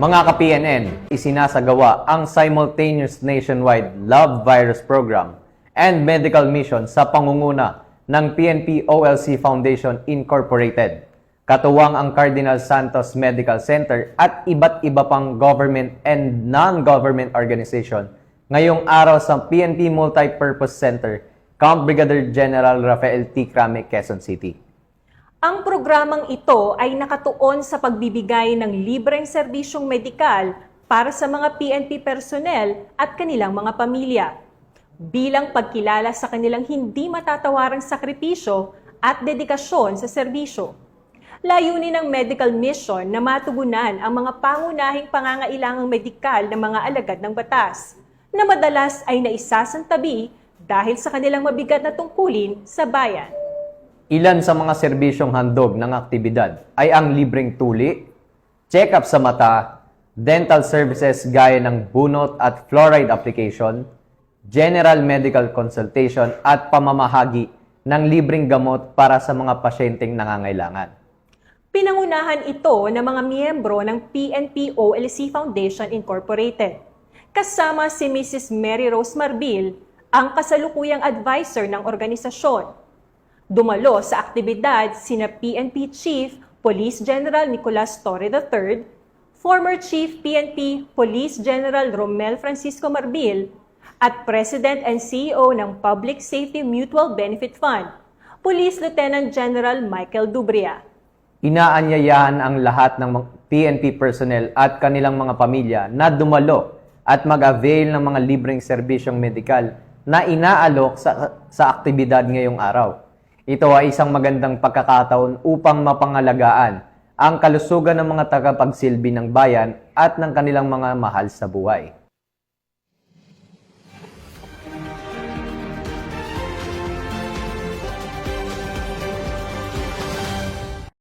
Mga ka-PNN, isinasagawa ang simultaneous nationwide Love Virus Program and Medical Mission sa pangunguna ng PNP OLC Foundation Incorporated. Katuwang ang Cardinal Santos Medical Center at iba't iba pang government and non-government organization ngayong araw sa PNP Multipurpose Center, Camp Brigadier General Rafael T. Crame, Quezon City. Ang programang ito ay nakatuon sa pagbibigay ng libreng serbisyong medikal para sa mga PNP personnel at kanilang mga pamilya, bilang pagkilala sa kanilang hindi matatawarang sakripisyo at dedikasyon sa serbisyo. Layunin ng medical mission na matugunan ang mga pangunahing pangangailangang medikal ng mga alagad ng batas, na madalas ay naisasantabi dahil sa kanilang mabigat na tungkulin sa bayan. Ilan sa mga serbisyong handog ng aktibidad ay ang libreng tuli, check-up sa mata, dental services gaya ng bunot at fluoride application, general medical consultation at pamamahagi ng libreng gamot para sa mga pasyenteng nangangailangan. Pinangunahan ito ng mga miyembro ng PNP OLC Foundation Incorporated, kasama si Mrs. Mary Rose Marbil, ang kasalukuyang advisor ng organisasyon. Dumalo sa aktibidad sina PNP Chief Police General Nicolas Torre III, former Chief PNP Police General Romel Francisco Marbil, at President and CEO ng Public Safety Mutual Benefit Fund, Police Lieutenant General Michael Dubria. Inaanyayahan ang lahat ng PNP personnel at kanilang mga pamilya na dumalo at mag-avail ng mga libreng serbisyong medikal na inaalok sa aktibidad ngayong araw. Ito ay isang magandang pagkakataon upang mapangalagaan ang kalusugan ng mga tagapagsilbi ng bayan at ng kanilang mga mahal sa buhay.